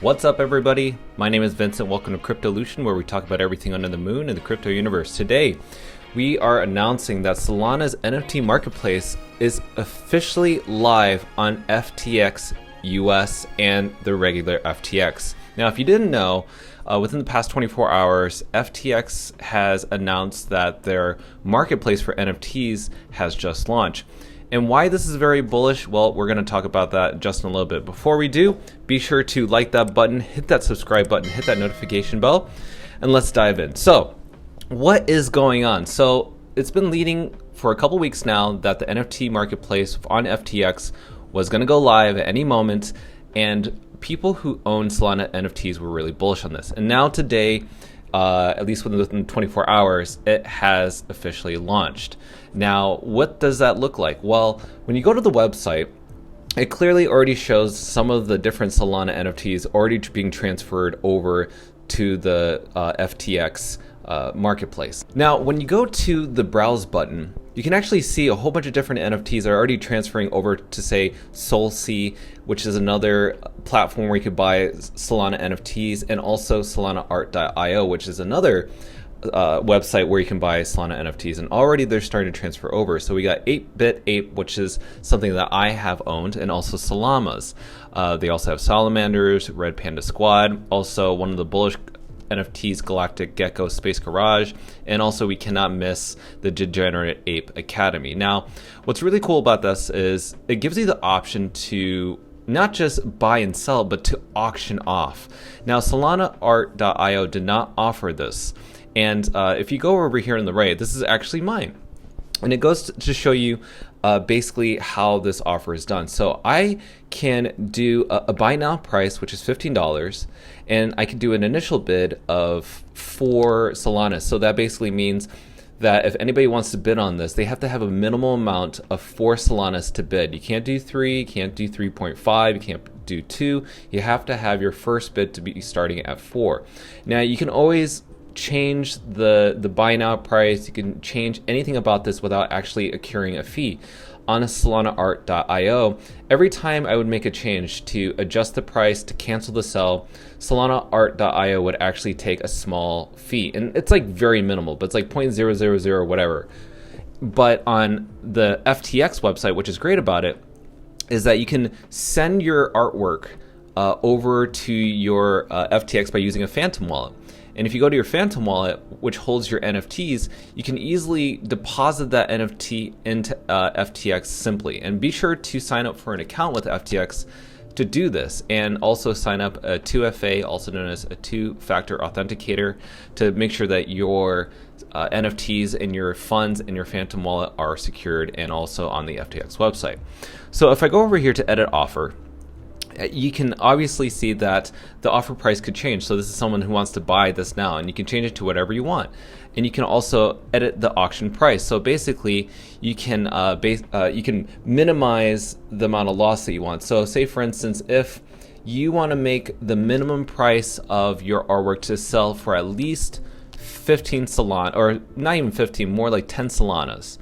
What's up, everybody? My name is Vincent. Welcome to Cryptolution, where we talk about everything under the moon in the crypto universe. Today, we are announcing that Solana's NFT Marketplace is officially live on FTX US and the regular FTX. Now, if you didn't know, within the past 24 hours, FTX has announced that their marketplace for NFTs has just launched. And why this is very bullish, well, we're going to talk about that just in a little bit. Before we do, be sure to like that button, hit that subscribe button, hit that notification bell, and let's dive in. So, what is going on? So, it's been leading for a couple weeks now that the NFT marketplace on FTX was going to go live at any moment, and people who own Solana NFTs were really bullish on this. And now today, at least within 24 hours, it has officially launched. Now, what does that look like? Well, when you go to the website, it clearly already shows some of the different Solana NFTs already being transferred over to the FTX marketplace. Now, when you go to the browse button, you can actually see a whole bunch of different NFTs are already transferring over to, say, SolSea, which is another platform where you could buy Solana NFTs, and also SolanaArt.io, which is another website where you can buy Solana NFTs, and already they're starting to transfer over. So we got 8-Bit Ape, which is something that I have owned, and also Salamas. They also have Salamanders, Red Panda Squad, also one of the bullish NFTs, Galactic Gecko Space Garage, and also we cannot miss the Degenerate Ape Academy. Now, what's really cool about this is it gives you the option to not just buy and sell, but to auction off. Now, SolanaArt.io did not offer this. And if you go over here on the right, this is actually mine. And it goes to show you basically how this offer is done. So I can do a buy now price, which is $15, and I can do an initial bid of 4 Solana. So that basically means that if anybody wants to bid on this, they have to have a minimal amount of 4 Solanas to bid. You can't do 3, you can't do 3.5, you can't do 2. You have to have your first bid to be starting at 4. Now, you can always change the buy now price. You can change anything about this without actually accruing a fee. On SolanaArt.io, every time I would make a change to adjust the price, to cancel the sell, SolanaArt.io would actually take a small fee. And it's like very minimal, but it's like 0.000 whatever. But on the FTX website, which is great about it, is that you can send your artwork over to your FTX by using a Phantom wallet. And if you go to your Phantom wallet, which holds your NFTs, you can easily deposit that NFT into FTX simply. And be sure to sign up for an account with FTX to do this, and also sign up a 2FA, also known as a two-factor authenticator, to make sure that your NFTs and your funds in your Phantom wallet are secured and also on the FTX website. So if I go over here to edit offer, you can obviously see that the offer price could change. So this is someone who wants to buy this now, and you can change it to whatever you want. And you can also edit the auction price. So basically, you can minimize the amount of loss that you want. So say, for instance, if you want to make the minimum price of your artwork to sell for at least 15 Solana, or not even 15, more like 10 Solanas.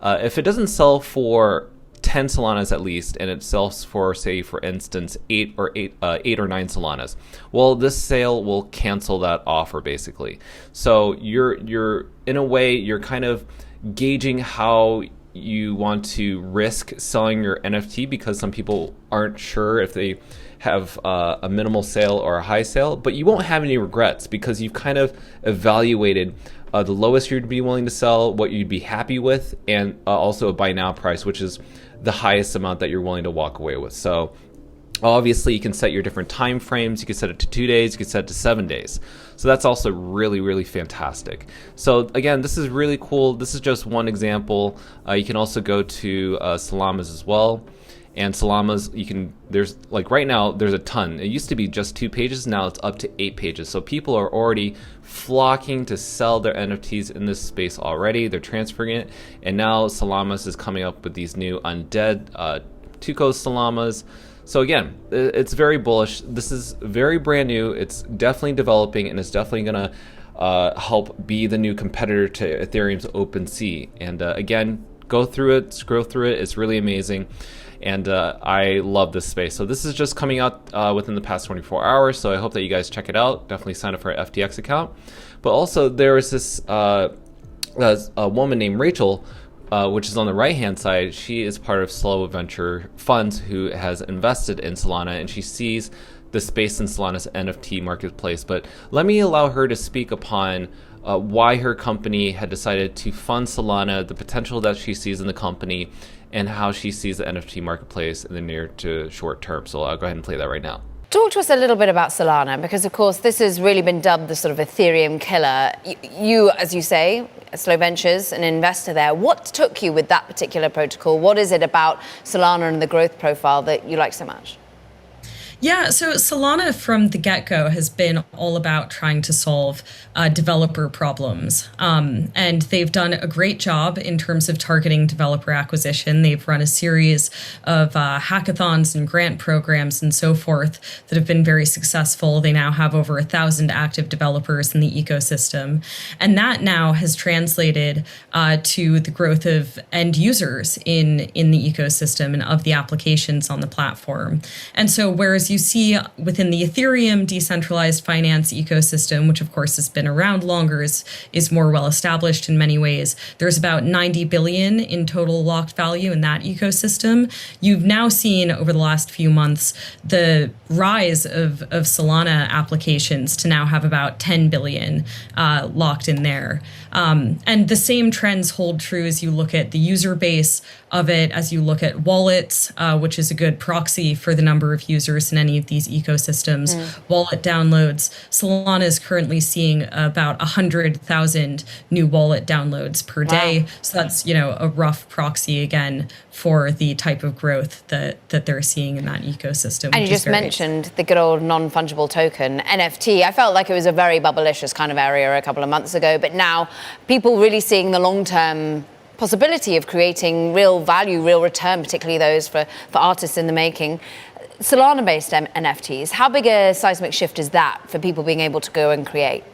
If it doesn't sell for 10 Solanas at least, and it sells for, say, for instance, 8 or 9 Solanas, well, this sale will cancel that offer basically. So you're in a way, you're kind of gauging how you want to risk selling your NFT, because some people aren't sure if they have a minimal sale or a high sale, but you won't have any regrets because you've kind of evaluated the lowest you'd be willing to sell, what you'd be happy with, and also a buy now price, which is the highest amount that you're willing to walk away with. So obviously you can set your different time frames. You can set it to 2 days, you can set it to 7 days. So that's also really, really fantastic. So again, this is really cool. This is just one example. You can also go to Salamas as well. And Salamas, there's like right now, there's a ton. It used to be just 2 pages, now it's up to 8 pages. So people are already flocking to sell their NFTs in this space already. They're transferring it. And now Salamas is coming up with these new undead Tuco Salamas. So again, it's very bullish. This is very brand new. It's definitely developing, and it's definitely going to help be the new competitor to Ethereum's OpenSea. And again, go through it, scroll through it. It's really amazing. and I love this space. So this is just coming out within the past 24 hours, so I hope that you guys check it out. Definitely sign up for an FTX account. But also there is this a woman named Rachel, which is on the right hand side. She is part of Slow Venture Funds, who has invested in Solana, and she sees the space in Solana's NFT marketplace. But let me allow her to speak upon why her company had decided to fund Solana, the potential that she sees in the company, and how she sees the NFT marketplace in the near to short term. So I'll go ahead and play that right now. Talk to us a little bit about Solana, because of course this has really been dubbed the sort of Ethereum killer. You, as you say, Slow Ventures, an investor there. What took you with that particular protocol? What is it about Solana and the growth profile that you like so much? Yeah, so Solana from the get-go has been all about trying to solve developer problems. And they've done a great job in terms of targeting developer acquisition. They've run a series of hackathons and grant programs and so forth that have been very successful. They now have over 1,000 active developers in the ecosystem. And that now has translated to the growth of end users in the ecosystem and of the applications on the platform. And so whereas you see within the Ethereum decentralized finance ecosystem, which of course has been around longer, is more well established in many ways. There's about 90 billion in total locked value in that ecosystem. You've now seen over the last few months the rise of Solana applications to now have about 10 billion locked in there. And the same trends hold true as you look at the user base of it, as you look at wallets, which is a good proxy for the number of users in any of these ecosystems. Wallet downloads. Solana is currently seeing about 100,000 new wallet downloads per day. Wow. So that's, a rough proxy again for the type of growth that they're seeing in that ecosystem. And you just mentioned the good old non-fungible token, NFT. I felt like it was a very bubblicious kind of area a couple of months ago, but now people really seeing the long-term possibility of creating real value, real return, particularly those for artists in the making. Solana-based NFTs, how big a seismic shift is that for people being able to go and create?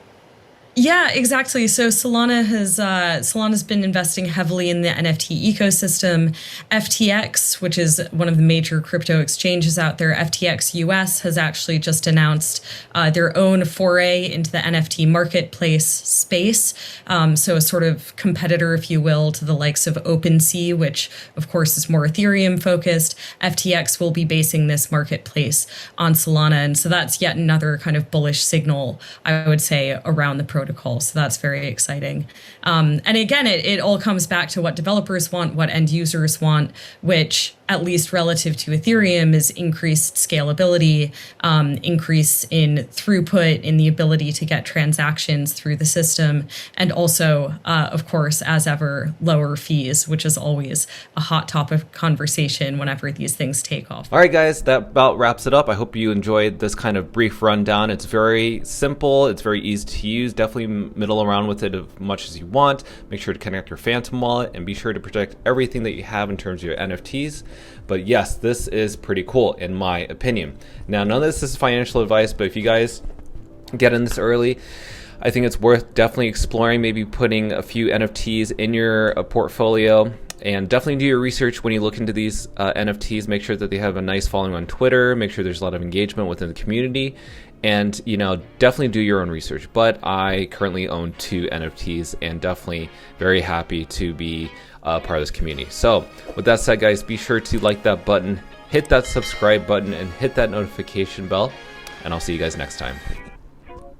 Yeah, exactly. So Solana's been investing heavily in the NFT ecosystem. FTX, which is one of the major crypto exchanges out there, FTX US, has actually just announced their own foray into the NFT Marketplace space. So a sort of competitor, if you will, to the likes of OpenSea, which of course is more Ethereum focused. FTX will be basing this marketplace on Solana. And so that's yet another kind of bullish signal, I would say, around the protocol. So that's very exciting. And again, it all comes back to what developers want, what end users want, which, at least relative to Ethereum, is increased scalability, increase in throughput, in the ability to get transactions through the system, and also, of course, as ever, lower fees, which is always a hot topic of conversation whenever these things take off. All right, guys, that about wraps it up. I hope you enjoyed this kind of brief rundown. It's very simple. It's very easy to use. Definitely middle around with it as much as you want. Make sure to connect your Phantom wallet and be sure to protect everything that you have in terms of your NFTs. But yes, this is pretty cool in my opinion. Now, none of this is financial advice, but if you guys get in this early, I think it's worth definitely exploring, maybe putting a few NFTs in your portfolio. And definitely do your research when you look into these NFTs. Make sure that they have a nice following on Twitter. Make sure there's a lot of engagement within the community. And, definitely do your own research. But I currently own 2 NFTs and definitely very happy to be part of this community. So with that said, guys, be sure to like that button, hit that subscribe button, and hit that notification bell. And I'll see you guys next time.